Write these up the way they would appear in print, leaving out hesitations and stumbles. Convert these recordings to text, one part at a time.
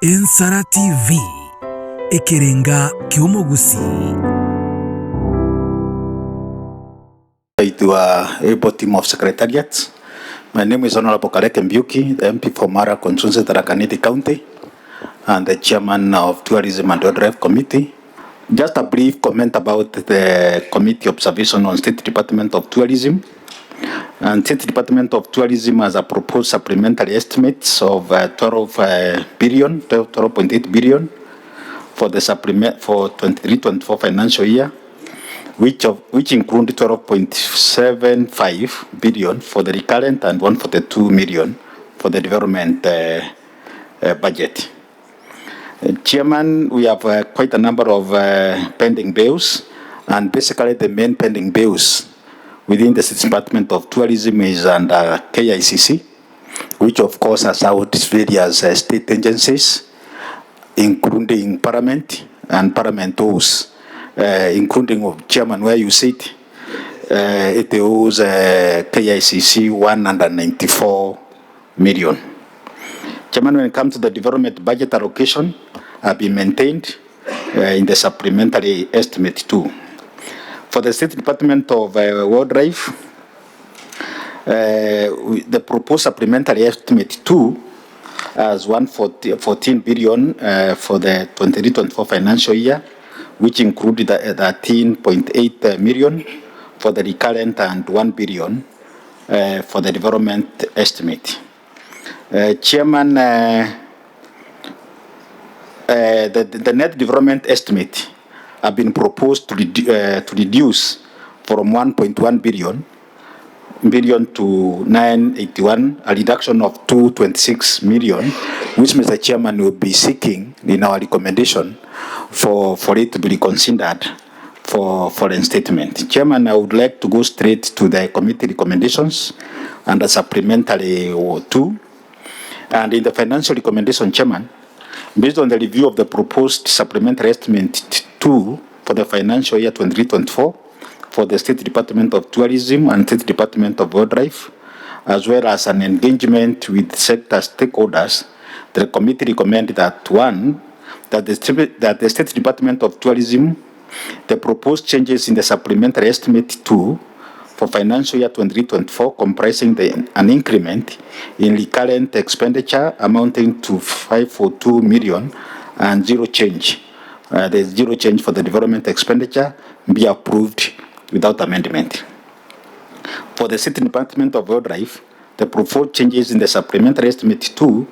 Ensara TV ekerenga kiomogusi. To able team of secretariats. My name is Honorable Kareke Mbiuki, the MP for Mara Constituency, Tharaka Nithi County, and the chairman of Tourism and Wildlife Committee. Just a brief comment about the committee observation on State Department of Tourism. And State Department of Tourism has a proposed supplementary estimates of 12.8 billion for the supplement for 23-24 financial year, which include 12.75 billion for the recurrent and 142 million for the development budget. Chairman, we have quite a number of pending bills, and basically the main pending bills within the State Department of Tourism is under KICC, which of course has out various state agencies, including Parliament and Parliament owes, including of Chairman where you sit, it owes KICC 194 million. Chairman, when it comes to the development budget allocation, have been maintained in the supplementary estimate too. For the State Department of Wildlife, the proposed supplementary estimate 2 as 114 billion for the 23-24 financial year, which included 13.8 million for the recurrent and 1 billion for the development estimate. Chairman, the net development estimate have been proposed to reduce from 1.1 billion to 981, a reduction of 226 million, which Mr. Chairman will be seeking in our recommendation for it to be reconsidered for reinstatement. Chairman, I would like to go straight to the committee recommendations under supplementary 2. And in the financial recommendation, Chairman, based on the review of the proposed supplementary estimate 2 for the financial year 23-24 for the State Department of Tourism and State Department of Wildlife, as well as an engagement with sector stakeholders, the committee recommended that that the State Department of Tourism, the proposed changes in the supplementary estimate 2 for financial year 23-24 comprising an increment in recurrent expenditure amounting to 542 million and zero change. There's zero change for the development expenditure be approved without amendment. For the State Department of Wildlife, the proposed changes in the supplementary estimate 2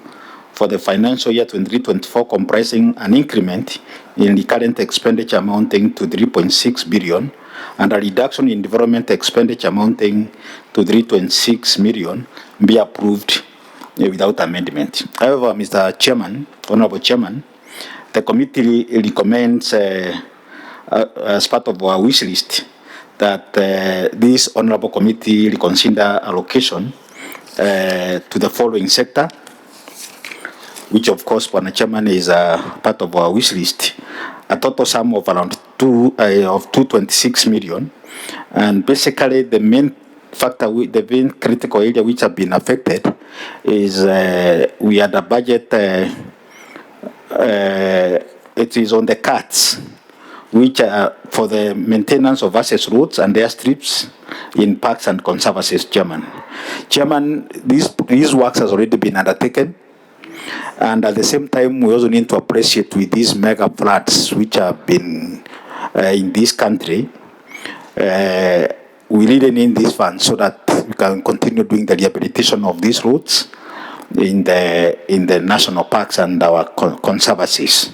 for the financial year 23-24 comprising an increment in recurrent expenditure amounting to 3.6 billion and a reduction in development expenditure amounting to 3.6 million be approved without amendment. However, Mr. Chairman, Honorable Chairman, the committee recommends as part of our wish list that this honorable committee reconsider allocation to the following sector, which of course, Mr. Chairman, is part of our wish list, a total sum of around 226 million, and basically the main factor, the main critical area which have been affected is we had a budget. It is on the cuts, which are for the maintenance of access roads and airstrips in parks and conservancies. Chairman, these works has already been undertaken. And at the same time, we also need to appreciate with these mega floods which have been in this country, we really need these funds so that we can continue doing the rehabilitation of these roads in the national parks and our conservancies.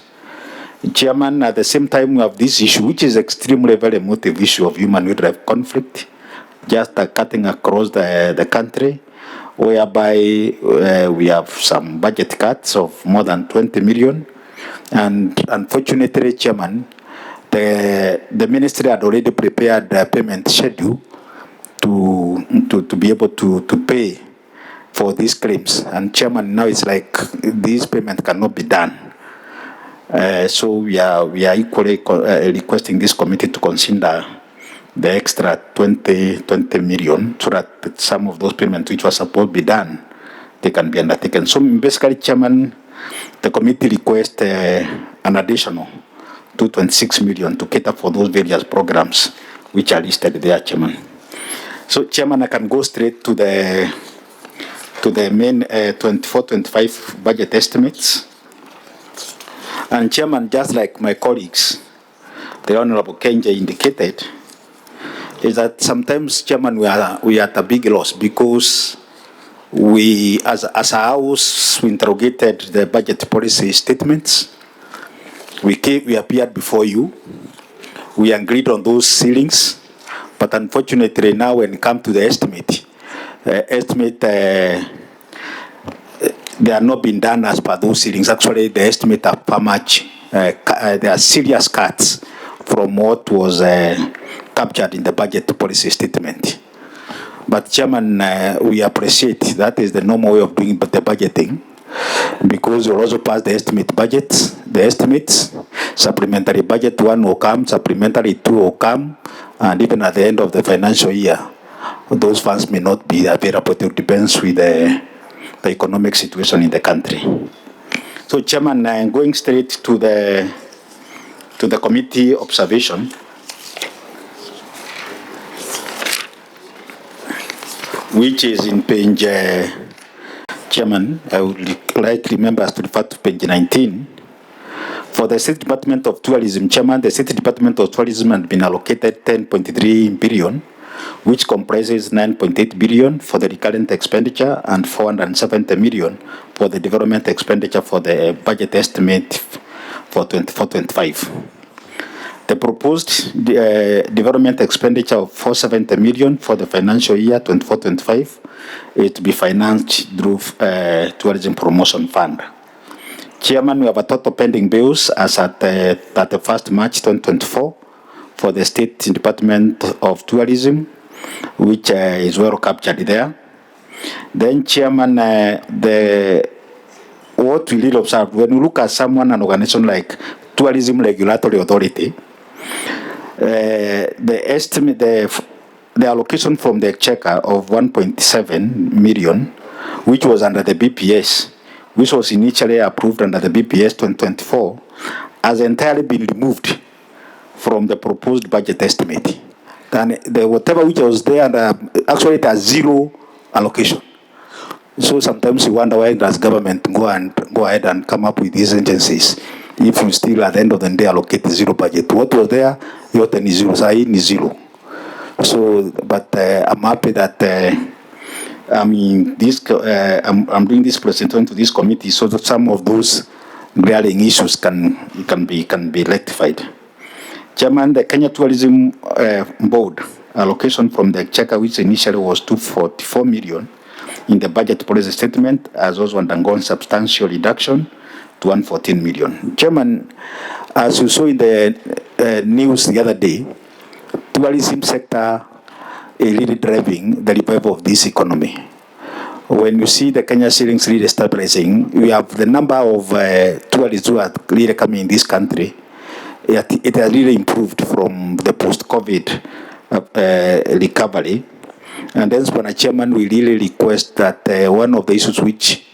Chairman, at the same time, we have this issue, which is extremely very emotive issue of human-wildlife conflict, just cutting across the country, whereby we have some budget cuts of more than 20 million. And unfortunately, Chairman, the ministry had already prepared the payment schedule to be able to pay for these claims. And Chairman, now it's like this payment cannot be done. So we are equally requesting this committee to consider the extra 20 million so that some of those payments which were supposed to be done, they can be undertaken. So basically, Chairman, the committee requests an additional 226 million to cater for those various programs which are listed there, Chairman. So, Chairman, I can go straight to the main 24-25 budget estimates. And Chairman, just like my colleagues, the Honorable Kenja indicated, is that sometimes, Chairman, we are at a big loss because we, as a House, we interrogated the budget policy statements. We appeared before you. We agreed on those ceilings, but unfortunately now when it comes to the estimate, they are not being done as per those ceilings. Actually, the estimate of how much there are serious cuts from what was captured in the budget policy statement. But Chairman, we appreciate that is the normal way of doing the budgeting, because we'll also pass the estimates, supplementary budget 1 will come, supplementary 2 will come, and even at the end of the financial year, those funds may not be available. It depends with the economic situation in the country. So, Chairman, going straight to the committee observation, which is in page, Chairman, I would like members to refer to page 19. For the State Department of Tourism, Chairman, the State Department of Tourism has been allocated 10.3 billion, which comprises 9.8 billion for the recurrent expenditure and 470 million for the development expenditure for the budget estimate for 24-25. The proposed development expenditure of 470 million for the financial year 24-25 is to be financed through Tourism Promotion Fund. Chairman, we have a total pending bills as at 31st March 2024 for the State Department of Tourism, which is well captured there. Then, Chairman, what we really observe when we look at an organization like Tourism Regulatory Authority, the estimate, the allocation from the exchequer of 1.7 million, which was under the BPS, which was initially approved under the BPS 2024, has entirely been removed from the proposed budget estimate. And whatever which was there, actually it has zero allocation. So sometimes you wonder, why does government go ahead and come up with these agencies if you still at the end of the day allocate zero budget? What was there, your is zero, so is zero. So, but I'm happy that I'm doing this presentation to this committee so that some of those glaring issues can be rectified. Chairman, the Kenya Tourism Board allocation from the exchequer, which initially was 244 million in the budget policy statement, has also undergone substantial reduction to 114 million. Chairman, as you saw in the news the other day, tourism sector is really driving the revival of this economy. When you see the Kenya shillings really stabilizing, we have the number of tourists who are really coming in this country. It has really improved from the post-COVID recovery. And then, Mr. Chairman, we really request that one of the issues which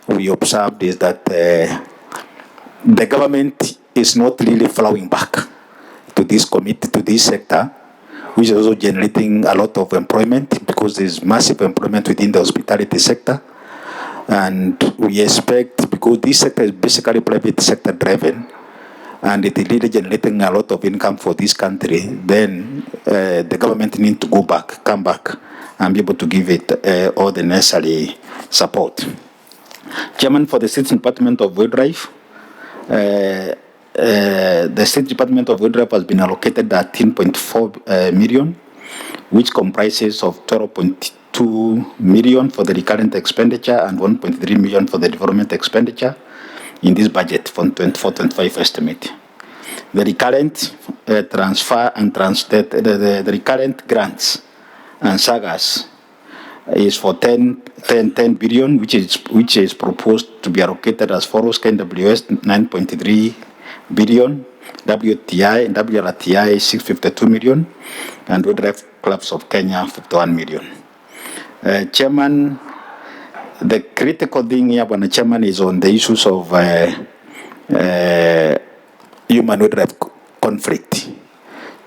we observed is that the government is not really flowing back to this committee, to this sector, which is also generating a lot of employment, because there's massive employment within the hospitality sector. And we expect, because this sector is basically private sector driven, and it is really generating a lot of income for this country, then the government needs to come back, and be able to give it all the necessary support. Chairman, for the State Department of Wildlife, the State Department of Wildlife has been allocated 13.4 million, which comprises of 12.2 million for the recurrent expenditure and 1.3 million for the development expenditure in this budget for 24-25 estimate. The recurrent transfer and the recurrent grants and sagas is for 10 billion, which is proposed to be allocated as follows: KWS 9.3 billion, WTI and WRTI 652 million, and Wildlife Clubs of Kenya 51 million. Chairman, the critical thing here, Bwana Chairman, is on the issues of human wildlife conflict,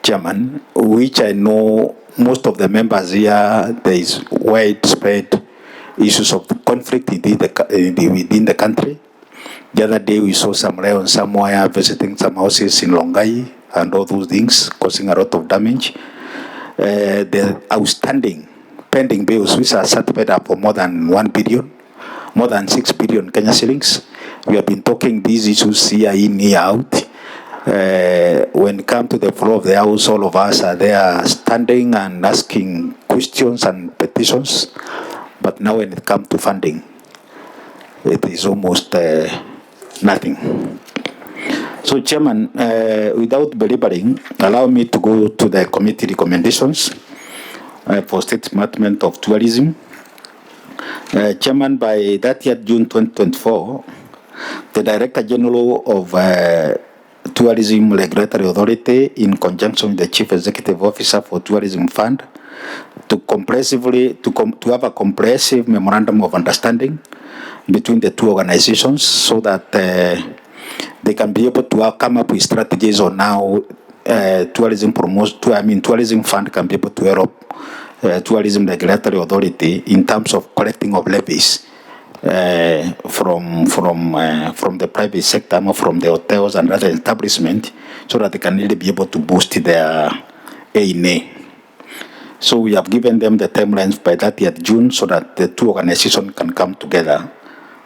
Chairman, which I know most of the members here, there is widespread issues of conflict within the country. The other day we saw some lions somewhere visiting some houses in Longai and all those things, causing a lot of damage. The outstanding pending bills, which are certified up for more than 1 billion, more than 6 billion Kenya shillings. We have been talking these issues year in, year out. When it comes to the floor of the house, all of us are there standing and asking questions and petitions. But now when it comes to funding, it is almost nothing. So, Chairman, without belaboring, allow me to go to the committee recommendations for State Department of Tourism. Chairman, by 30th June 2024, the Director General of Tourism Regulatory Authority, in conjunction with the Chief Executive Officer for Tourism Fund, to have a comprehensive memorandum of understanding between the two organizations, so that they can be able to come up with strategies on how tourism fund can be able to help Tourism Regulatory Authority in terms of collecting of levies from the private sector, or from the hotels and other establishments, so that they can really be able to boost their A&A. So we have given them the timelines by 30th June, so that the two organizations can come together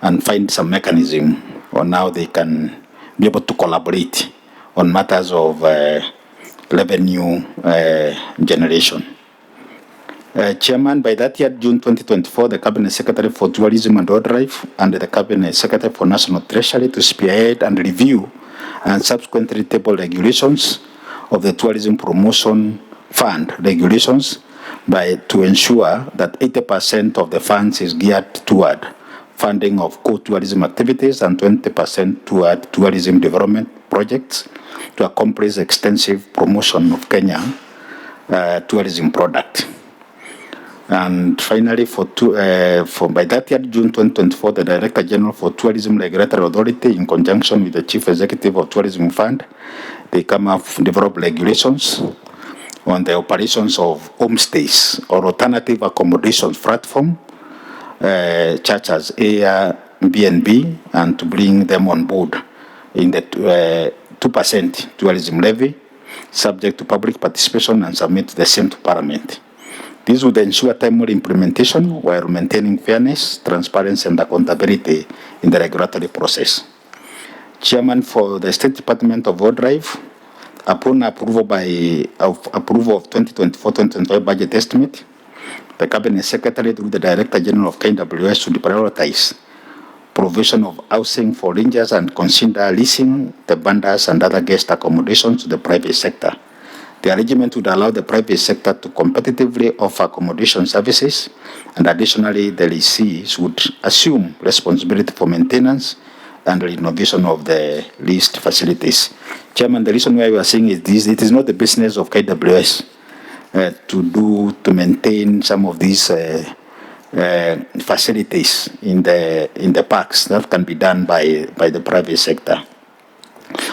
and find some mechanism on how they can be able to collaborate on matters of revenue generation. Chairman, by 30th June 2024, the Cabinet Secretary for Tourism and Wildlife and the Cabinet Secretary for National Treasury to spearhead and review and subsequently table regulations of the Tourism Promotion Fund regulations to ensure that 80% of the funds is geared toward funding of core tourism activities and 20% toward tourism development projects to accomplish extensive promotion of Kenya tourism product. And finally, by 30th June 2024, the Director General for Tourism Regulatory Authority, in conjunction with the Chief Executive of Tourism Fund, they come up develop regulations on the operations of homestays or alternative accommodations platform, such as Airbnb, and to bring them on board in the 2% tourism levy, subject to public participation, and submit the same to Parliament. This would ensure timely implementation while maintaining fairness, transparency, and accountability in the regulatory process. Chairman, for the State Department of Wildlife, upon approval of 2024-2025 budget estimate, the Cabinet Secretary, through the Director General of KWS, should prioritize provision of housing for rangers and consider leasing the banders and other guest accommodations to the private sector. The arrangement would allow the private sector to competitively offer accommodation services, and additionally, the lessees would assume responsibility for maintenance and renovation of the leased facilities. Chairman, the reason why we are saying is this: it is not the business of KWS to maintain some of these facilities in the parks. That can be done by the private sector.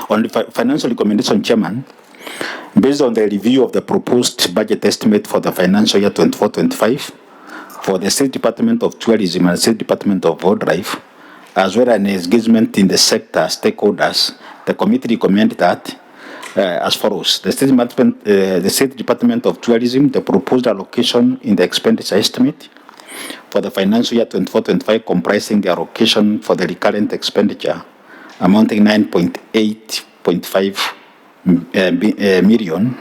On the financial recommendation, Chairman, based on the review of the proposed budget estimate for the financial year 24-25 for the State Department of Tourism and State Department of Wildlife, as well as engagement in the sector stakeholders, the committee recommended that as follows: the State Department of Tourism, the proposed allocation in the expenditure estimate for the financial year 24-25, comprising the allocation for the recurrent expenditure amounting 9.8.5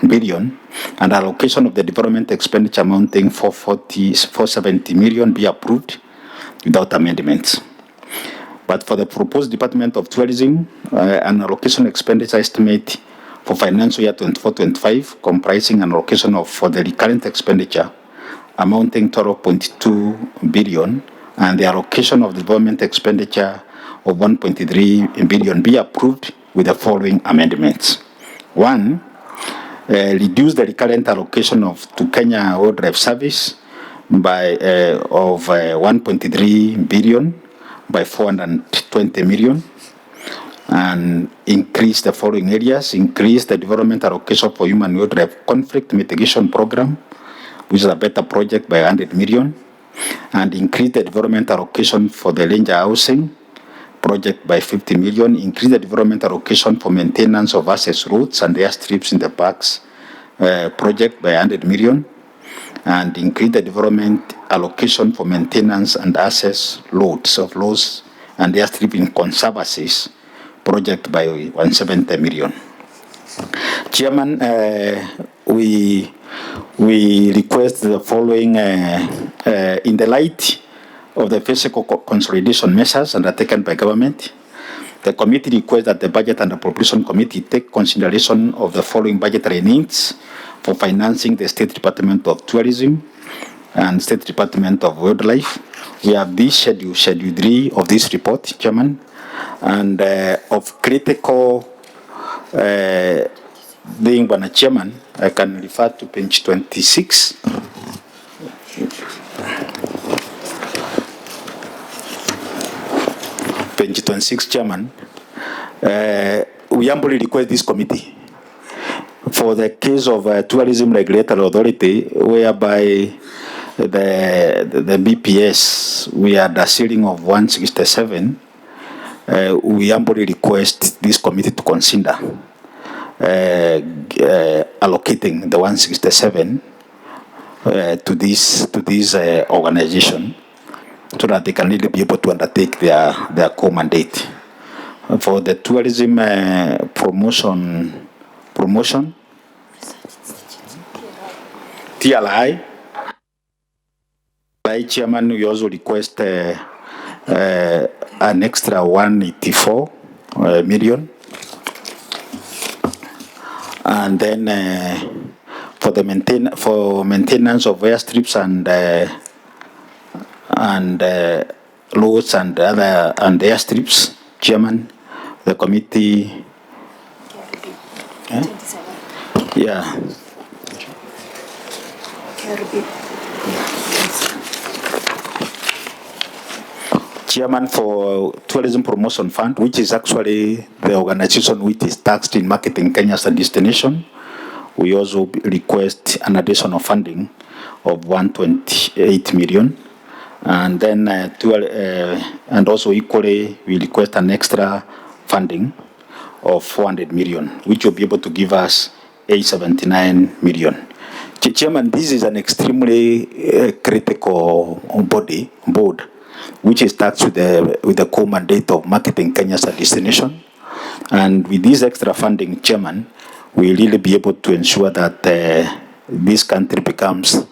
billion, and allocation of the development expenditure amounting 470 million be approved without amendments. But for the proposed Department of Tourism, an allocation expenditure estimate for financial year 24-25, comprising an allocation for the recurrent expenditure amounting 12.2 billion, and the allocation of the development expenditure of 1.3 billion be approved with the following amendments. 1, reduce the recurrent allocation to Kenya Wildlife Service by of 1.3 billion by 420 million, and increase the following areas: increase the development allocation for human wildlife conflict mitigation program, which is a better project, by 100 million, and increase the development allocation for the ranger housing project by 50 million, increase the development allocation for maintenance of access roads and airstrips in the parks project by 100 million, and increase the development allocation for maintenance and access loads of roads and airstrip in conservancies project by 170 million. Chairman, we request the following in the light of the fiscal consolidation measures undertaken by government. The committee requests that the Budget and Appropriation Committee take consideration of the following budgetary needs for financing the State Department of Tourism and State Department of Wildlife. We have this schedule 3 of this report, Chairman, and of critical being one Chairman, I can refer to page 26. Page 26, Chairman. We humbly request this committee for the case of Tourism Regulatory Authority, whereby the BPS, we had a ceiling of 167. We humbly request this committee to consider allocating the 167 to this organization, so that they can really be able to undertake their core mandate. For the tourism promotion, TLI, Chairman, we also request an extra 184 million. And then for the maintenance of airstrips and roads and airstrips, Chairman, the committee. Yeah. Chairman, for Tourism Promotion Fund, which is actually the organization which is tasked in marketing Kenya as a destination, we also request an additional funding of 128 million. And then, and also equally, we request an extra funding of 400 million, which will be able to give us 879 million. Chairman, this is an extremely critical board, which is tasked with the core mandate of marketing Kenya as a destination. And with this extra funding, Chairman, we really be able to ensure that this country becomes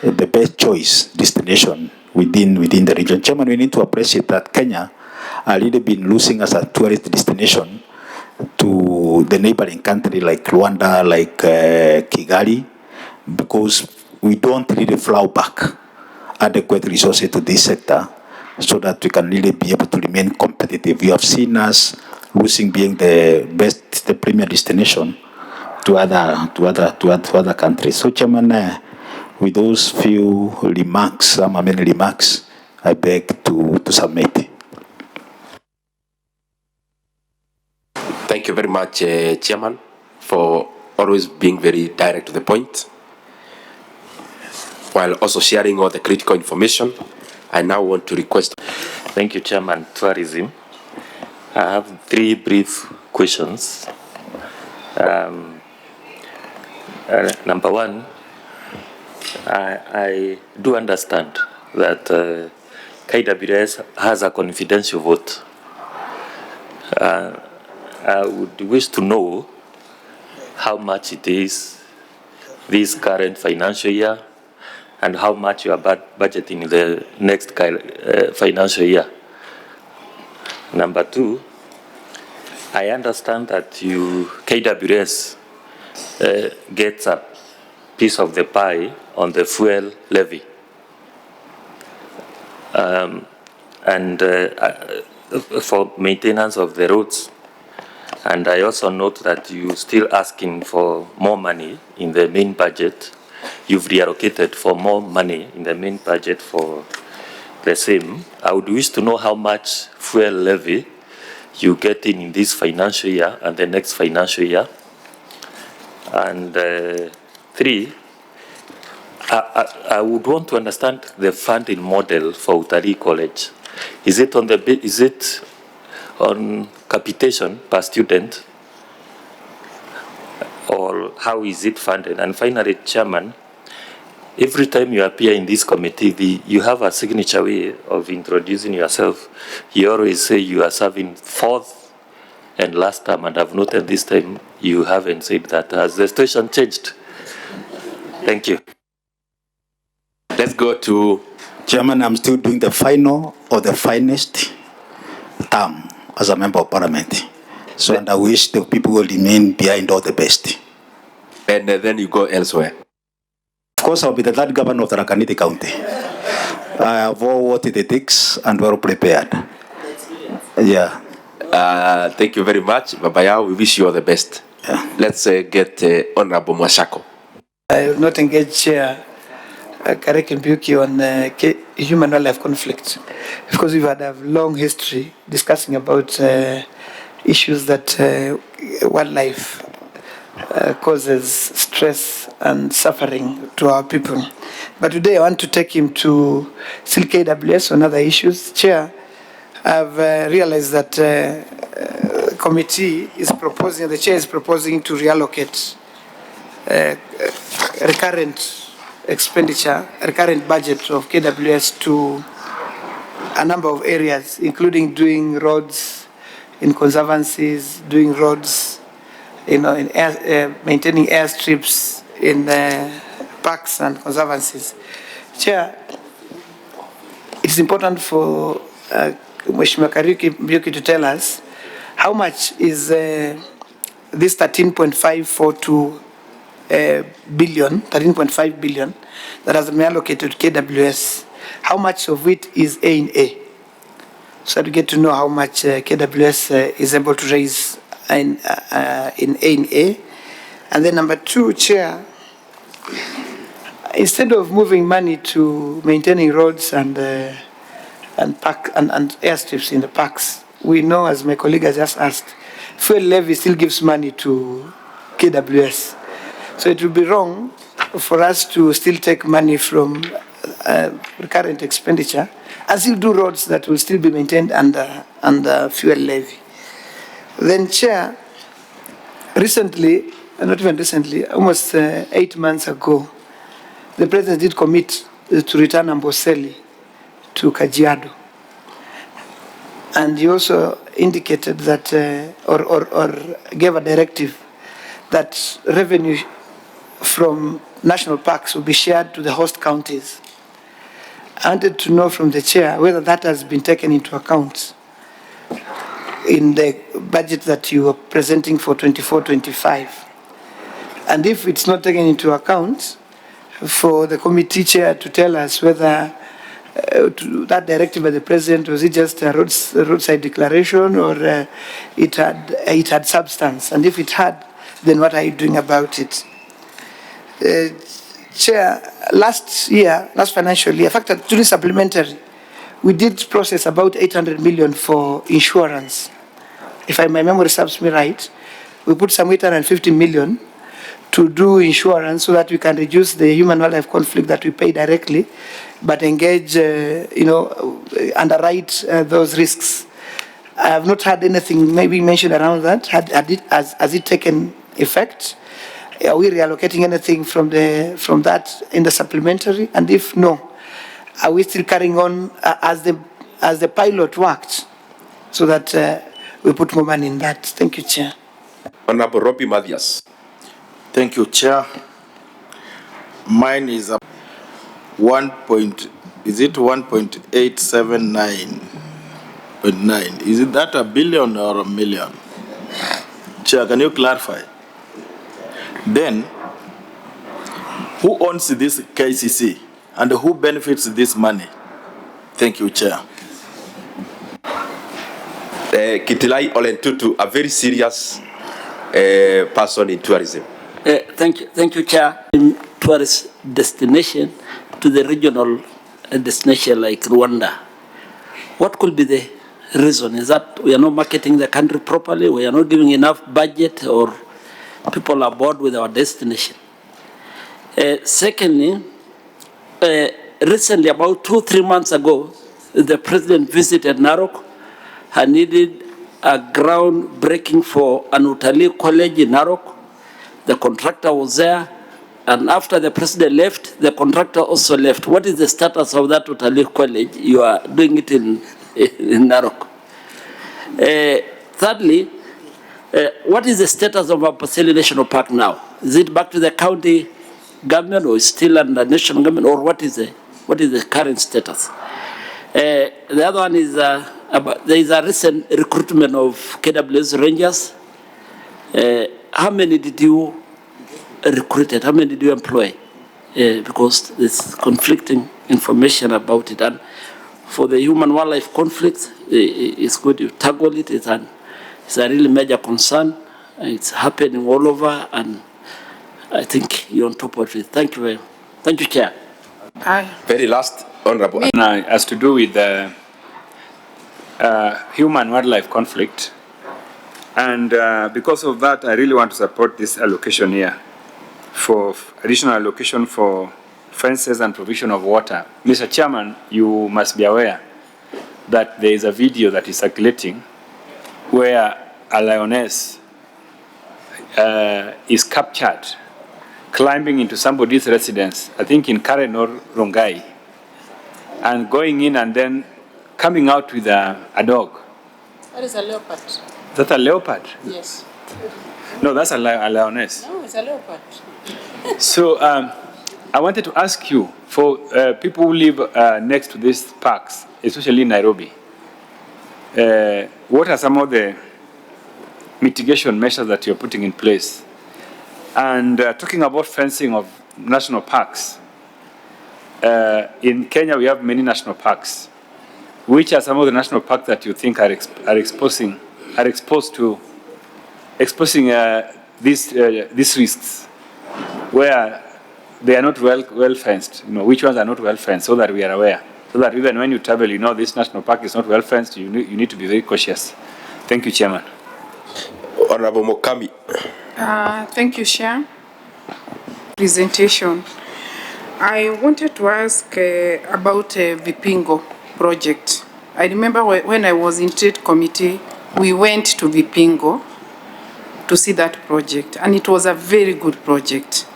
the best choice destination within the region. Chairman, we need to appreciate that Kenya has really been losing as a tourist destination to the neighboring country like Rwanda, like Kigali, because we don't really plow back adequate resources to this sector, so that we can really be able to remain competitive. We have seen us losing being the best, the premier destination to other countries. So, Chairman, with those few remarks, many remarks, I beg to submit. Thank you very much, Chairman, for always being very direct to the point, while also sharing all the critical information. I now want to request. Thank you, Chairman. Tourism. I have 3 brief questions. Number 1, I do understand that KWS has a confidential vote. I would wish to know how much it is this current financial year, and how much you are budgeting in the next financial year. Number 2, I understand that KWS gets a piece of the pie on the fuel levy. And for maintenance of the roads. And I also note that you're still asking for more money in the main budget you've reallocated for more money in the main budget for the same. I would wish to know how much fuel levy you get in this financial year and the next financial year. And 3, I would want to understand the funding model for Utalii College. Is it on capitation per student, or how is it funded? And finally, Chairman, every time you appear in this committee, you have a signature way of introducing yourself. You always say you are serving 4th and last term, and I've noted this time you haven't said that. Has the situation changed? Thank you. Let's go to Chairman, I'm still doing the final or the finest term as a member of parliament. So, and I wish the people will remain behind all the best. And then you go elsewhere. Of course, I'll be the third governor of Tharaka Nithi County. I have all what it takes and well prepared. Yeah. Thank you very much, Babaya. We wish you all the best. Yeah. Let's get Honorable Mwashako. I have not engaged Chair Kareki Mbiuki on human wildlife conflict, because we've had a long history discussing about issues that wildlife causes stress and suffering to our people. But today I want to take him to still KWS on other issues. Chair, I've realized that the committee is proposing, the chair is proposing to reallocate recurrent expenditure, recurrent budget of KWS to a number of areas, including doing roads in conservancies, doing roads, in maintaining airstrips in parks and conservancies. Chair, it's important for Mheshimiwa Kareki Mbiuki to tell us how much is this 13.542 billion, 13.5 billion that has been allocated to KWS. How much of it is A&A? So to get to know how much KWS is able to raise in A&A. And then number 2, Chair, instead of moving money to maintaining roads and park and airstrips in the parks, we know, as my colleague has just asked, fuel levy still gives money to KWS. So it would be wrong for us to still take money from recurrent expenditure and still do roads that will still be maintained under fuel levy. Then, Chair, recently, not even recently, almost 8 months ago, the President did commit to return Amboseli to Kajiado. And he also indicated that, or gave a directive that revenue from national parks will be shared to the host counties. I wanted to know from the chair whether that has been taken into account in the budget that you are presenting for 24-25. And if it's not taken into account, for the committee chair to tell us whether that directive by the president, was it just a roadside declaration, or it had substance? And if it had, then what are you doing about it? Chair, last financial year, in fact, during supplementary, we did process about 800 million for insurance. If my memory serves me right, we put some 850 million to do insurance so that we can reduce the human wildlife conflict that we pay directly, but engage, underwrite those risks. I have not had anything maybe mentioned around that. Has it taken effect? Are we reallocating anything from that in the supplementary? And if no, are we still carrying on as the pilot worked, so that we put more money in that? Thank you, Chair. Honorable Robbie Mathias. Thank you, Chair. Mine is a 1.879.9? Is it that a billion or a million? Chair, can you clarify? Then, who owns this KCC and who benefits this money? Thank you, Chair. Kitilai Olentutu, a very serious person in tourism. Thank you, Chair. In tourist destination to the regional destination like Rwanda. What could be the reason? Is that we are not marketing the country properly, we are not giving enough budget, or people are bored with our destination? Secondly, recently, about 2-3 months ago, the president visited Narok and needed a groundbreaking for an Utalii college in Narok. The contractor was there, and after the president left, the contractor also left. What is the status of that Utalii college? You are doing it in Narok. Thirdly, what is the status of Amboseli National Park now? Is it back to the county government, or is still under national government, or what is the current status? The other one is there is a recent recruitment of KWS Rangers. How many did you recruit? How many did you employ? Because there's conflicting information about it. And for the human-wildlife conflict, it's good you tackle it. It's a really major concern. It's happening all over, and I think you're on top of it. Thank you, Chair. Very last, Honorable. Has to do with the human-wildlife conflict. And because of that, I really want to support this allocation here for additional allocation for fences and provision of water. Mr. Chairman, you must be aware that there is a video that is circulating where a lioness is captured climbing into somebody's residence, I think in Karen or Rongai, and going in and then coming out with a dog. That is a leopard. Is that a leopard? Yes. No, that's a lioness. No, it's a leopard. So I wanted to ask you, for people who live next to these parks, especially in Nairobi, what are some of the mitigation measures that you're putting in place? And talking about fencing of national parks, in Kenya we have many national parks. Which are some of the national parks that you think are exposing these risks, where they are not well fenced? You know, which ones are not well fenced, so that we are aware, so that even when you travel, you know this national park is not well fenced. You need to be very cautious. Thank you, Chairman. Honorable Mokami. Thank you, Chair. Presentation. I wanted to ask about Vipingo project. I remember when I was in Trade Committee, we went to Vipingo to see that project, and it was a very good project.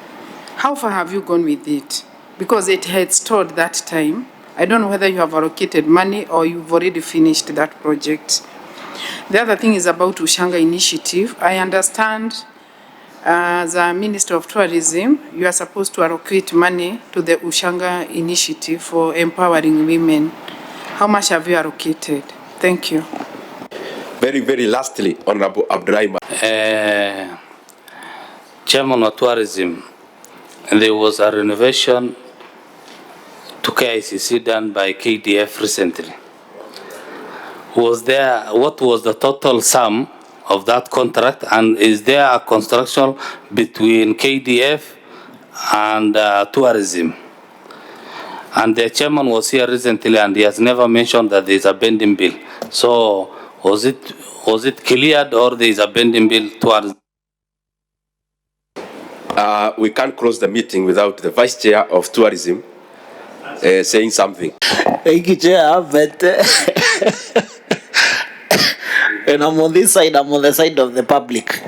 How far have you gone with it? Because it had stalled that time. I don't know whether you have allocated money or you've already finished that project. The other thing is about Ushanga Initiative. I understand as a Minister of Tourism, you are supposed to allocate money to the Ushanga Initiative for empowering women. How much have you allocated? Thank you. Very, very lastly, Honorable Abdurrahman. Chairman of Tourism, there was a renovation to KICC done by KDF recently. What was the total sum of that contract, and is there a construction between KDF and tourism? And the chairman was here recently, and he has never mentioned that there is a bending bill. So was it cleared, or there is a bending bill towards? We can't close the meeting without the Vice Chair of Tourism saying something. Thank you, Chair, but when I'm on this side, I'm on the side of the public.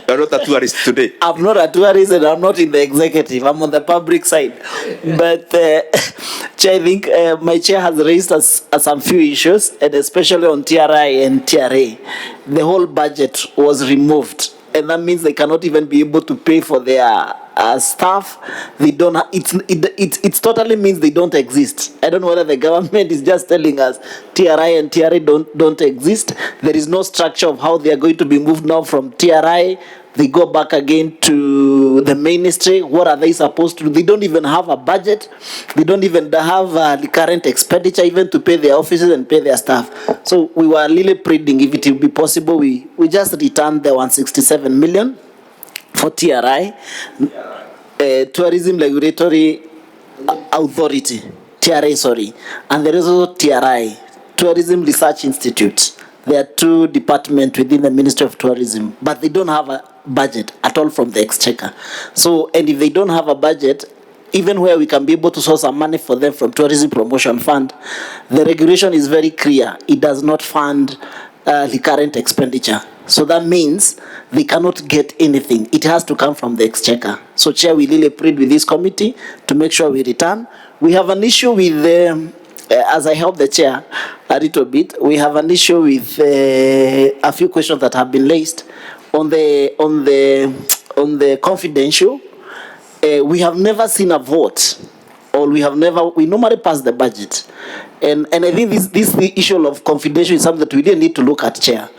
You're not a tourist today. I'm not a tourist, and I'm not in the executive. I'm on the public side. But Chair, I think my chair has raised some few issues, and especially on TRI and TRA. The whole budget was removed, and that means they cannot even be able to pay for their staff. They don't. It totally means they don't exist. I don't know whether the government is just telling us TRI and TRA don't exist. There is no structure of how they are going to be moved now from TRI. They go back again to the ministry. What are they supposed to do? They don't even have a budget. They don't even have the current expenditure even to pay their officers and pay their staff. So we were really pleading if it will be possible, we just returned the 167 million for TRI, Tourism Regulatory Authority, TRA, sorry, and there is also TRI, Tourism Research Institute. There are two departments within the Ministry of Tourism, but they don't have a budget at all from the exchequer. So, and if they don't have a budget, even where we can be able to source some money for them from Tourism Promotion Fund, the regulation is very clear. It does not fund the current expenditure. So that means they cannot get anything. It has to come from the exchequer. So Chair, we really plead with this committee to make sure we return. We have an issue with, as I help the Chair a little bit, we have an issue with a few questions that have been raised on the confidential. We have never seen a vote, or we normally pass the budget. And I think this issue of confidential is something that we really need to look at, Chair.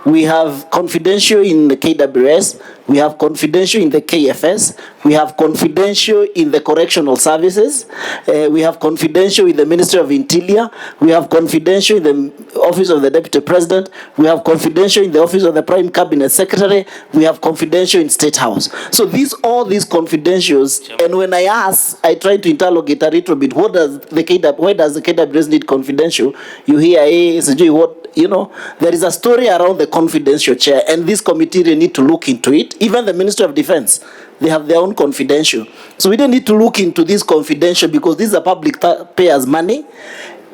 We have confidential in the KWS, we have confidential in the KFS, we have confidential in the correctional services, we have confidential in the Ministry of Interior, we have confidential in the Office of the Deputy President, we have confidential in the Office of the Prime Cabinet Secretary, we have confidential in State House. So all these confidentials, and when I ask, I try to interrogate a little bit, why does the KWS need confidential? You hear, there is a story around the confidential, Chair, and this committee they need to look into it. Even the Ministry of Defense, they have their own confidential. So we don't need to look into this confidential because this is a public payers' money.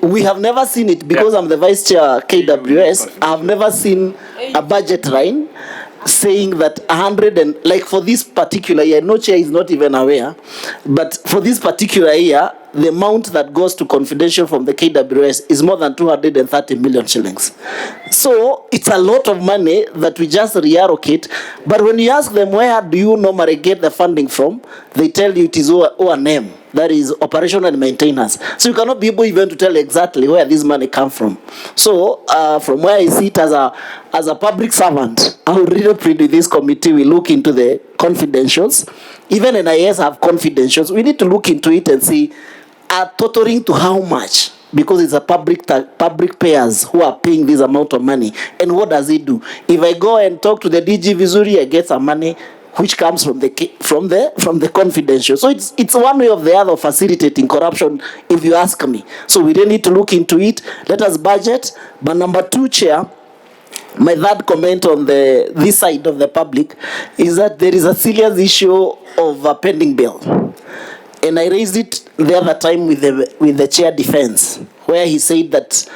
We have never seen it because I'm the Vice Chair KWS. I have never seen a budget line saying that 100 and like for this particular year, no Chair is not even aware, but for this particular year, the amount that goes to confidential from the KWS is more than 230 million shillings. So it's a lot of money that we just reallocate. But when you ask them, where do you normally get the funding from? They tell you it is O&M. That is operation and maintenance. So you cannot be able even to tell exactly where this money comes from. So from where I see it as a public servant, I would really plead with this committee, we look into the confidentials. Even NIS have confidentials. We need to look into it and see totaling to how much, because it's a public payers who are paying this amount of money. And what does it do? If I go and talk to the DG Vizuri, I get some money which comes from the confidential. So it's one way or the other facilitating corruption, if you ask me. So we really need to look into it. Let us budget. But number two, Chair, my third comment on this side of the public is that there is a serious issue of a pending bill. And I raised it the other time with the Chair Defense, where he said that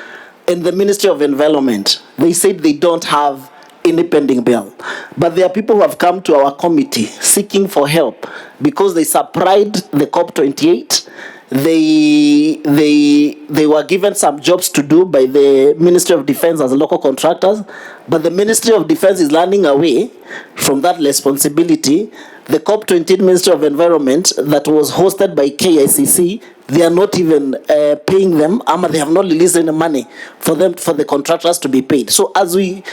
in the Ministry of Environment, they said they don't have any pending bill. But there are people who have come to our committee seeking for help because they supplied the COP28. They were given some jobs to do by the Ministry of Defense as local contractors, but the Ministry of Defense is running away from that responsibility. The COP28 Ministry of Environment that was hosted by KICC, they are not even paying them, they have not released any money for the contractors to be paid. So as we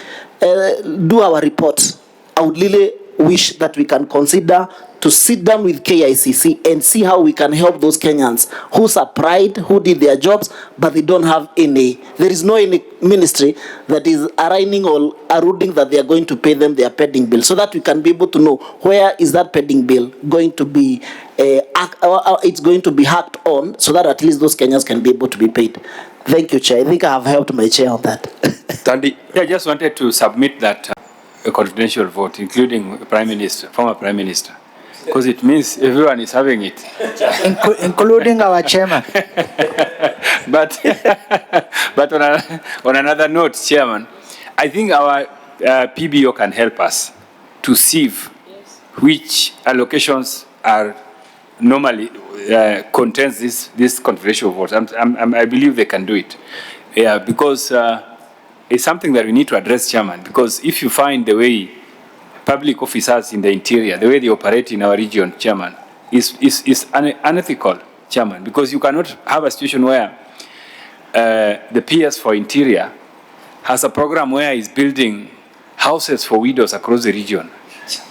do our report, I would really wish that we can consider to sit down with KICC and see how we can help those Kenyans who supplied, who did their jobs, but they don't have any. There is no any ministry that is aligning or alluding that they are going to pay them their pending bill, so that we can be able to know where is that pending bill going to be, it's going to be hacked on, so that at least those Kenyans can be able to be paid. Thank you, Chair. I think I have helped my Chair on that. Tandy, I just wanted to submit that a confidential vote, including Prime Minister, former Prime Minister, because it means everyone is having it, including our chairman. but on another note, Chairman, I think our PBO can help us to sieve which allocations are normally contains this confidential vote. I believe they can do it. Yeah, because it's something that we need to address, Chairman, because if you find the way public officers in the interior, the way they operate in our region, Chairman, is unethical, Chairman, because you cannot have a situation where the PS for Interior has a program where he's building houses for widows across the region.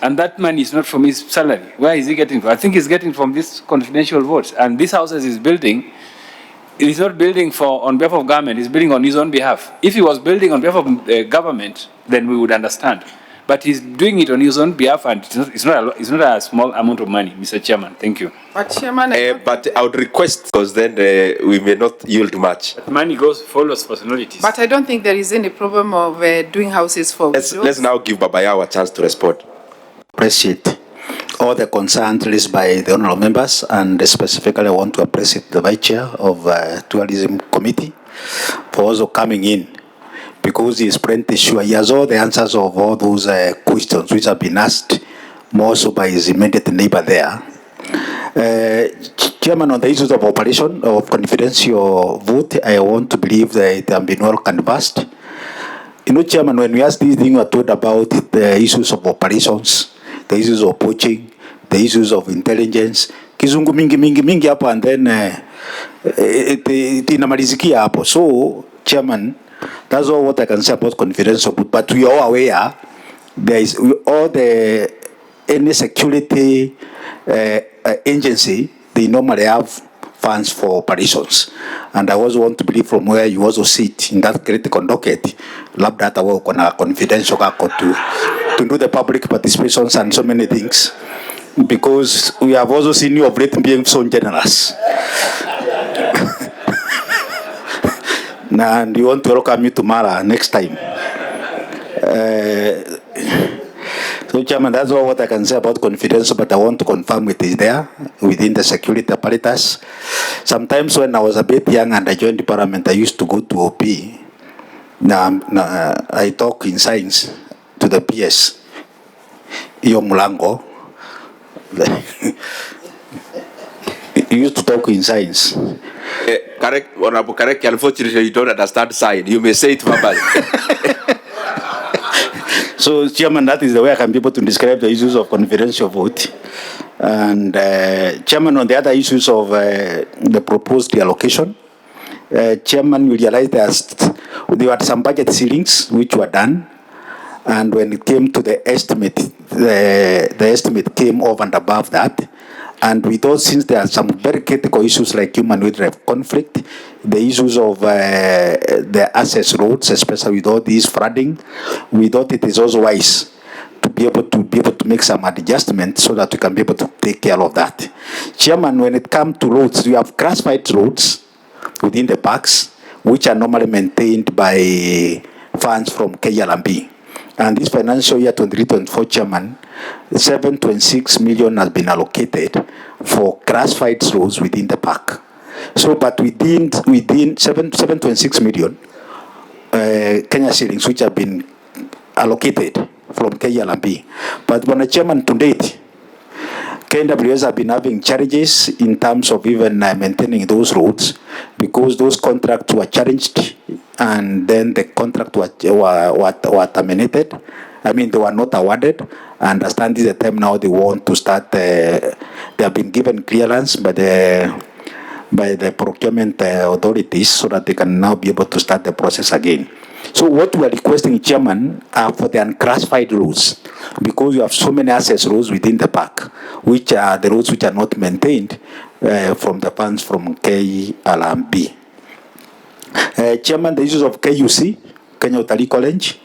And that money is not from his salary. Where is he getting from? I think he's getting from this confidential votes. And these houses he's building, he's not building on behalf of government, he's building on his own behalf. If he was building on behalf of the government, then we would understand. but he's doing it on his own behalf, and it's not a small amount of money, Mr. Chairman. Thank you. But Chairman, But I would request, because then we may not yield much. Money follows personalities. but I don't think there is any problem of doing houses for Let's widows. now give Babaya a chance to respond. Appreciate all the concerns raised by the honorable members, and specifically I want to appreciate the Vice Chair of Tourism Committee for also coming in, because he is pretty sure he has all the answers of all those questions which have been asked, more so by his immediate neighbor there. Chairman, on the issues of operation of confidential vote, I want to believe that they have been well canvassed. You know, Chairman, when we ask these things, we are told about the issues of operations, the issues of poaching, the issues of intelligence, kizungu mingi hapo, and then inamalizikia hapo. So, Chairman, that's all what I can say about confidential vote. But we are aware there is all the any security agency, they normally have funds for operations, and I also want to believe from where you also sit in that critical docket, lab data work on a confidential to do the public participations and so many things, because we have also seen you operate being so generous. And we want to welcome you to Mara next time. So, Chairman, that's all what I can say about confidential, but I want to confirm it is there within the security apparatus. Sometimes when I was a bit young and I joined the parliament, I used to go to OP. Now I talk in science to the PS. Iyo Mulango. You used to talk in science. Correct, Honorable, correct. Unfortunately, you don't understand science. You may say it verbally. So, Chairman, that is the way I can be able to describe the issues of confidential vote. And Chairman, on the other issues of the proposed allocation, Chairman, you realize there were some budget ceilings which were done, and when it came to the estimate, the estimate came over and above that. And we thought, since there are some very critical issues like human wildlife conflict, the issues of the access roads, especially with all these flooding, we thought it is also wise to be able to make some adjustments so that we can be able to take care of that. Chairman, when it comes to roads, we have classified roads within the parks, which are normally maintained by funds from KLMB. And this financial year 23-24, Chairman, 7.6 million has been allocated for classified roads within the park. So, but within 7.6 million Kenya shillings, which have been allocated from KLMB. But when the Chairman, to date, KNWS have been having challenges in terms of even maintaining those roads, because those contracts were challenged and then the contract were terminated. I mean, they were not awarded. I understand this is the time now they want to start. They have been given clearance by the procurement authorities so that they can now be able to start the process again. So what we are requesting, Chairman, are for the unclassified roads, because you have so many access roads within the park, which are the roads which are not maintained from the funds from KLMB. Chairman, the issues of KUC, Kenya Utalii College.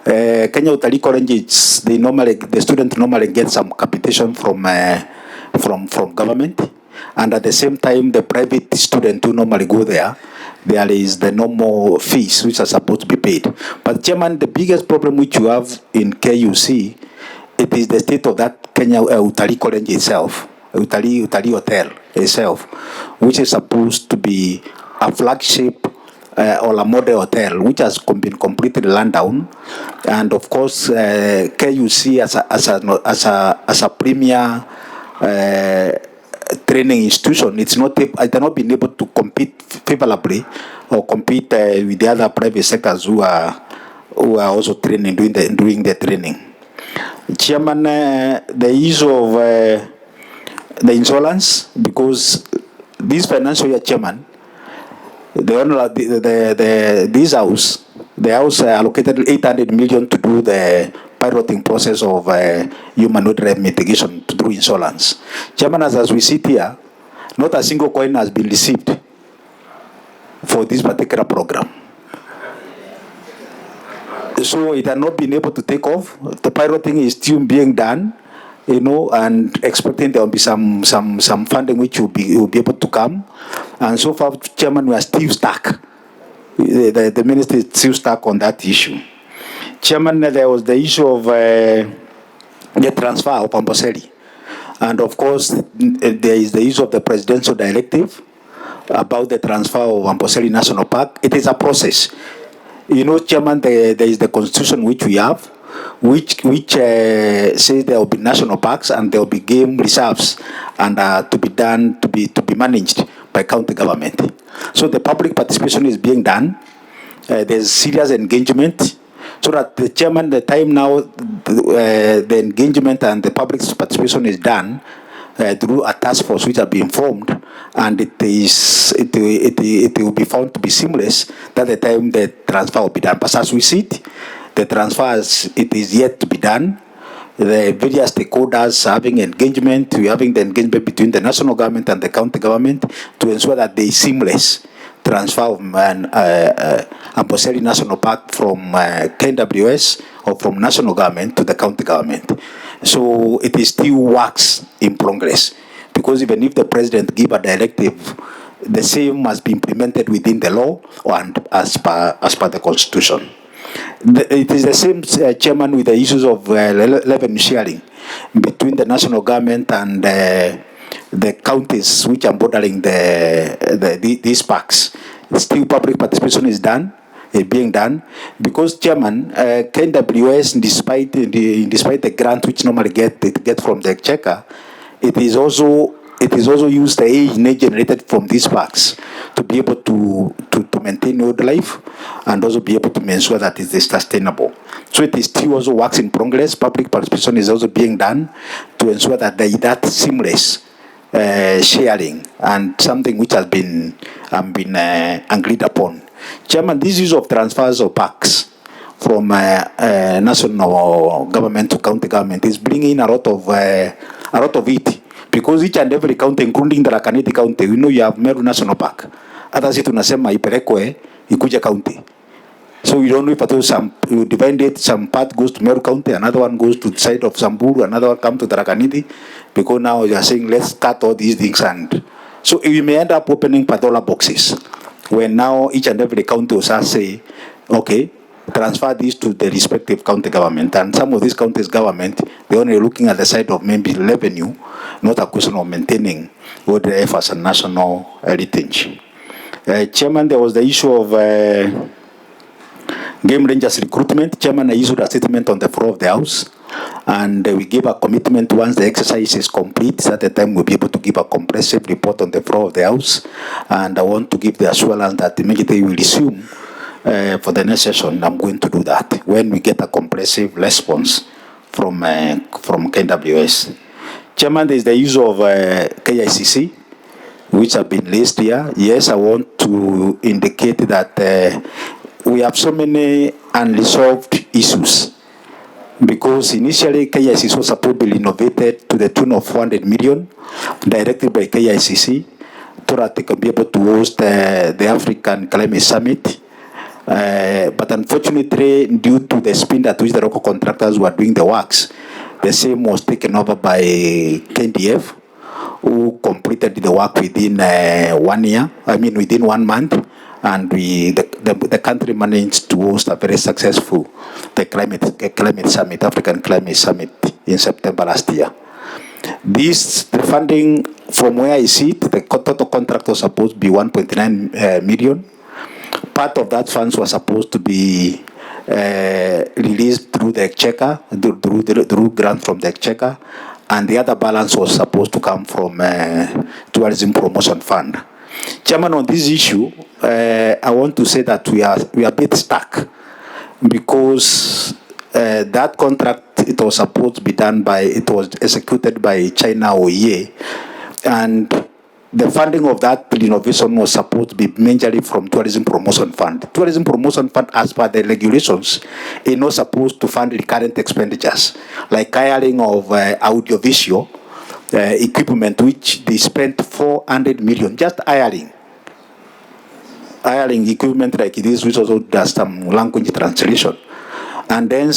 Kenya Utalii College, the student normally get some capitation from government, and at the same time, the private student who normally go there is the normal fees which are supposed to be paid. But Chairman, the biggest problem which you have in KUC, it is the state of that Kenya Utalii College itself, Utalii Hotel itself, which is supposed to be a flagship or a model hotel, which has been completely run down. And of course, KUC as a premier training institution, it has not been able to compete favorably or compete with the other private sectors who are also training, doing the training. Chairman, the issue of the insurance, because this financial year, Chairman, the house allocated 800 million to do the piloting process of human wildlife mitigation through insurance. Chairman, as we sit here, not a single coin has been received for this particular program. So it has not been able to take off. The piloting is still being done, and expecting there will be some funding which will be able to come. And so far, Chairman, we are still stuck. The ministry is still stuck on that issue. Chairman, there was the issue of the transfer of Amboseli. And of course, there is the issue of the presidential directive about the transfer of Amboseli National Park. It is a process. Chairman, there is the constitution which we have, which says there will be national parks and there will be game reserves and to be managed by county government. So the public participation is being done. There's serious engagement. So that the chairman, the time now, the engagement and the public participation is done through a task force which have been formed, and it will be found to be seamless. That the time the transfer will be done. But as we see it, the transfer it is yet to be done. The various stakeholders having engagement. We're having the engagement between the national government and the county government to ensure that they seamless transfer of Amboseli National Park from KNWS or from national government to the county government. So it is still works in progress, because even if the president give a directive, the same must be implemented within the law and as per the constitution. It is the same, Chairman, with the issues of revenue sharing between the national government and the counties which are bordering these parks. Still public participation is being done, because, Chairman, KNWS, despite the grant which normally get from the exchequer, it is also used the aid generated from these parks to be able to maintain wildlife and also be able to ensure that it is sustainable. So it is still also works in progress. Public participation is also being done to ensure that there is that seamless sharing and something which has been agreed upon. Chairman, this use of transfers of parks from national government to county government is bringing a lot of it, because each and every county, including the Tharaka Nithi County, we know you have Meru National Park. Hata sisi tunasema ipelekwe ikuje county. So we don't know if you divide it, some part goes to Meru County, another one goes to the side of Samburu, another one comes to Tharaka Nithi, because now you are saying let's cut all these things, and so we may end up opening Padola boxes when now each and every county will say, okay, transfer this to the respective county government, and some of these counties government, they're only looking at the side of maybe revenue, not a question of maintaining wildlife as a national heritage. Chairman, there was the issue of game rangers recruitment. Chairman, I issued a statement on the floor of the House, and we gave a commitment once the exercise is complete. At the time, we'll be able to give a comprehensive report on the floor of the House, and I want to give the assurance that immediately we resume for the next session. I'm going to do that when we get a comprehensive response from KNWS. Chairman, there is the issue of KICC, which have been raised here. Yes, I want to indicate that we have so many unresolved issues, because initially KICC was supposed to be renovated to the tune of 400 million, directed by KICC, so that they can be able to host the African Climate Summit. But unfortunately, due to the speed at which the local contractors were doing the works, the same was taken over by KDF, who completed the work within 1 year, within 1 month, and the country managed to host a very successful climate summit, African Climate Summit, in September last year. The funding, from where I see it, the total contract was supposed to be 1.9 million. Part of that funds was supposed to be released through the exchequer, through grant from the exchequer, and the other balance was supposed to come from Tourism Promotion Fund. Chairman, on this issue, I want to say that we are a bit stuck, because that contract, it was supposed to be it was executed by China OEA, and the funding of that renovation was supposed to be majorly from Tourism Promotion Fund. Tourism Promotion Fund, as per the regulations, is not supposed to fund recurrent expenditures, like hiring of audiovisual equipment, which they spent 400 million just hiring equipment like this, which also does some language translation. and then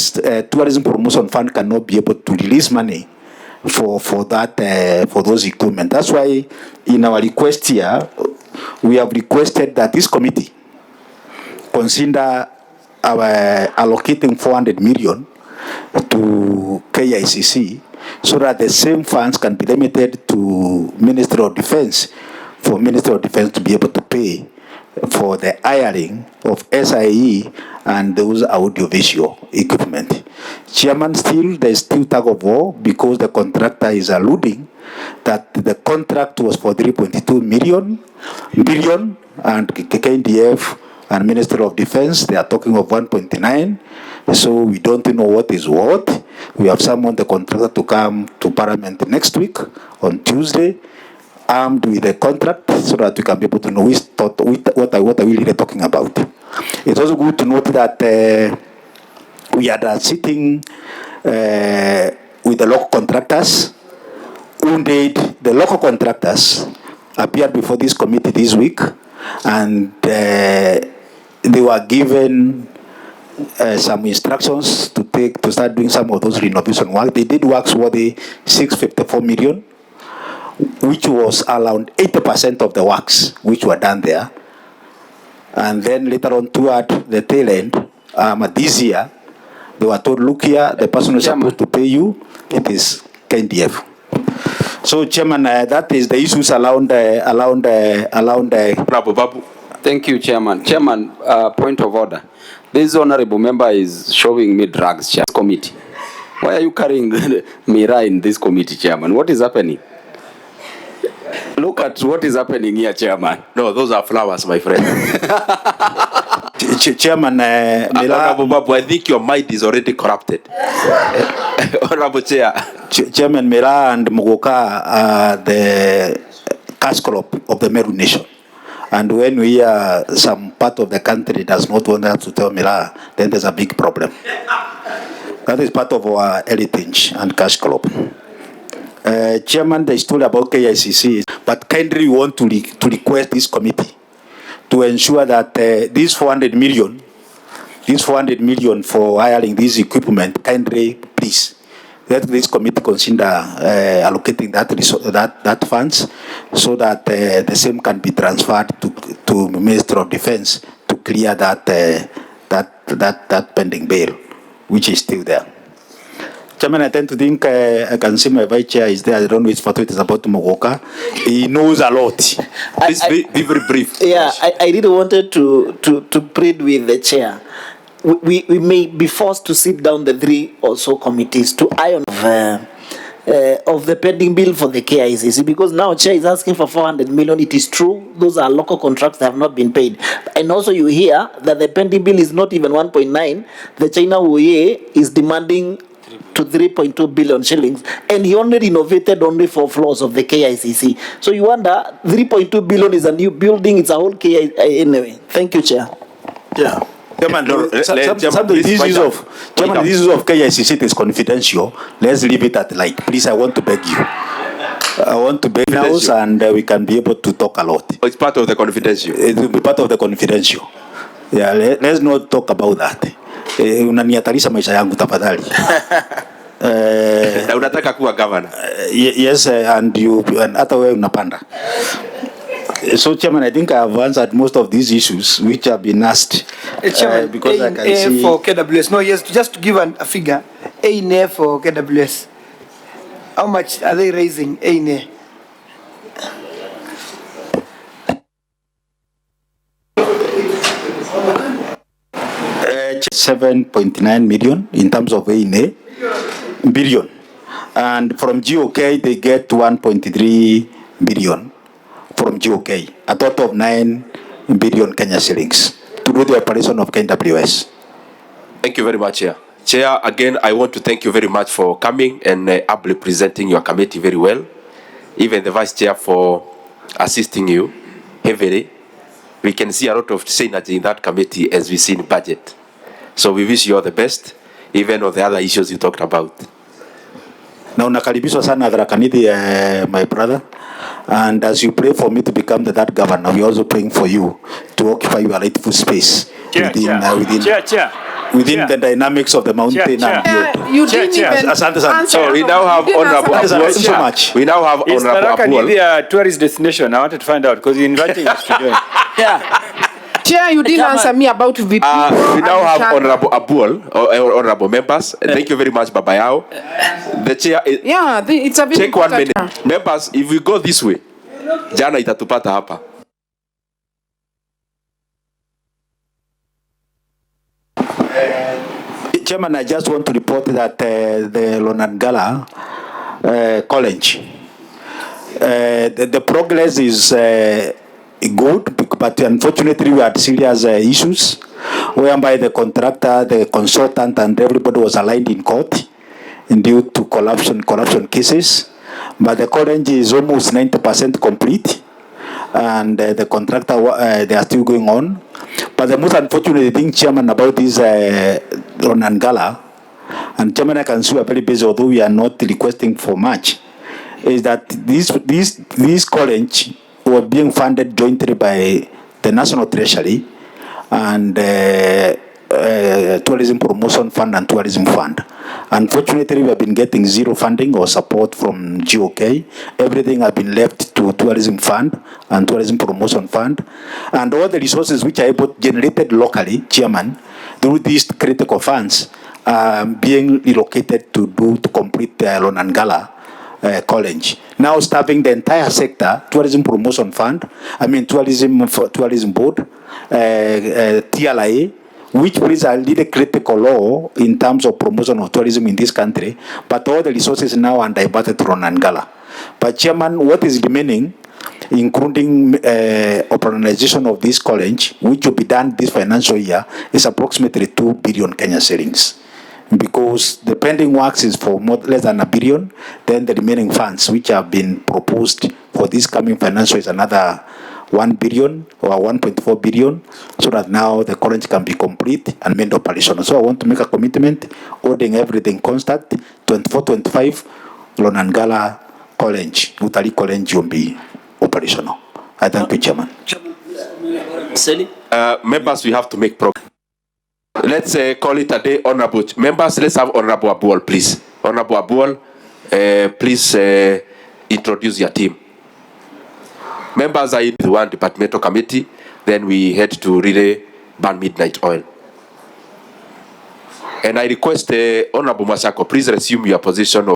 Tourism Promotion Fund cannot be able to release money for that for those equipment. That's why in our request here, we have requested that this committee consider allocating 400 million to KICC so that the same funds can be limited to Ministry of Defense, for Ministry of Defense to be able to pay for the hiring of SIE and those audiovisual equipment. Chairman, there's still tug of war because the contractor is alluding that the contract was for 3.2 billion, and KNDF and Ministry of Defense, they are talking of 1.9. So we don't know what is what. We have summoned the contractor to come to Parliament next week on Tuesday, armed with a contract, so that we can be able to know what are we really talking about. It's also good to note that we are sitting with the local contractors. Indeed, the local contractors appeared before this committee this week, and they were given some instructions to start doing some of those renovation work. They did works worth 654 million, which was around 80% of the works which were done there. And then later on, toward the tail end, this year, they were told, look here, the person who's supposed to pay you, it is KNDF. So, Chairman, that is the issues around Babu. Thank you, Chairman. Chairman, point of order. This honorable member is showing me drugs, Chair. Committee. Why are you carrying Mira in this committee, Chairman? What is happening? Look at what is happening here, Chairman. No, those are flowers, my friend. Chairman, Honorable Babu, I think your mind is already corrupted. Honorable Chair. Chairman, Mira and Mugoka are the cash crop of the Meru Nation. And when we are some part of the country does not want us to tell Mira, then there's a big problem. That is part of our heritage and cash crop. Chairman, the story about KICC, but kindly we want to request this committee to ensure that these 400 million for hiring this equipment, kindly please let this committee consider allocating that funds so that the same can be transferred to Minister of Defense to clear that pending bill, which is still there. Chairman, I tend to think I can see my vice chair is there. I don't know which photo it is about Mugoka. He knows a lot. Please be very brief. Yeah, I really wanted to plead with the chair. We may be forced to sit down the three or so committees to iron of the pending bill for the KICC, because now chair is asking for 400 million. It is true, those are local contracts that have not been paid. And also you hear that the pending bill is not even 1.9. The China Wuye is demanding to 3.2 billion shillings, and he only renovated only 4 floors of the KICC. So you wonder, 3.2 billion is a new building, it's a whole KICC anyway. Thank you, Chair. Yeah. Chairman, the issues of KICC is confidential. Let's leave it at light. Please, I want to beg you. I want to beg now, and we can be able to talk a lot. It's part of the confidential. It will be part of the confidential. Yeah, let's not talk about that. Unanihatarisha maisha yangu tafadhali. Unataka kuwa governor? Yes, and hata wewe unapanda. So, Chairman, I think I have answered most of these issues which have been asked. Chairman, because I can see for KWS. No, yes, just to give a figure. A for KWS. How much are they raising? A 7.9 million in terms of billion, and from GOK they get 1.3 billion from GOK, a total of 9 billion Kenya shillings to do the operation of KWS. Thank you very much, Chair. Chair, again, I want to thank you very much for coming and ably presenting your committee very well. Even the Vice Chair for assisting you heavily. We can see a lot of synergy in that committee as we see in budget. So we wish you all the best, even on the other issues you talked about. Na unakaribishwa sana Tharaka Nithi, my brother. And as you pray for me to become that governor, we're also praying for you to occupy your rightful space Chair. within the dynamics of the mountain and beyond. You didn't even Asante sana. answer. So we now have You didn't Honorable answer. Thank you so Chair. much. We now have Is Honorable Tharaka Abuol. Nithi a tourist destination? I wanted to find out because you're inviting us to join. Chair, you didn't answer me about Vipingo. We now and have Shaka. Honorable Abuol, or honorable members. Thank you very much, Baba Yao. The chair is, Yeah, it's a very take 1 important- minute. Members, if we go this way, jana itatupata hapa. Chairman, I just want to report that the Lonangala College, the progress is good, but unfortunately we had serious issues whereby the contractor, the consultant, and everybody was aligned in court due to corruption cases. But the college is almost 90% complete, and the contractor, they are still going on. But the most unfortunate thing, Chairman, about this Lonangala, and Chairman, I can see we are very busy, although we are not requesting for much, is that this college were being funded jointly by the National Treasury and Tourism Promotion Fund and Tourism Fund. Unfortunately, we have been getting zero funding or support from GOK. Everything has been left to Tourism Fund and Tourism Promotion Fund. And all the resources which are generated locally, Chairman, through these critical funds, being relocated to complete the Lonangala College. Now staffing the entire sector, Tourism Promotion Fund, Tourism Board, TLIA, which plays a really critical role in terms of promotion of tourism in this country, but all the resources now are diverted to Lonangala. But Chairman, what is remaining, including operationalization of this college, which will be done this financial year, is approximately 2 billion Kenya shillings. Because the pending works is for less than 1 billion, then the remaining funds which have been proposed for this coming financial is another 1 billion or 1.4 billion, so that now the college can be complete and made operational. So I want to make a commitment, holding everything constant, 24-25, Lonangala College, Utalii College will be operational. I thank you, Chairman. Members, we have to make progress. Let's call it a day, Honorable members. Let's have Honorable Abuol, please. Honorable Abuol, please introduce your team. Members are in the one departmental committee. Then we head to Relay Burn Midnight Oil. And I request Honorable Masako, please resume your position of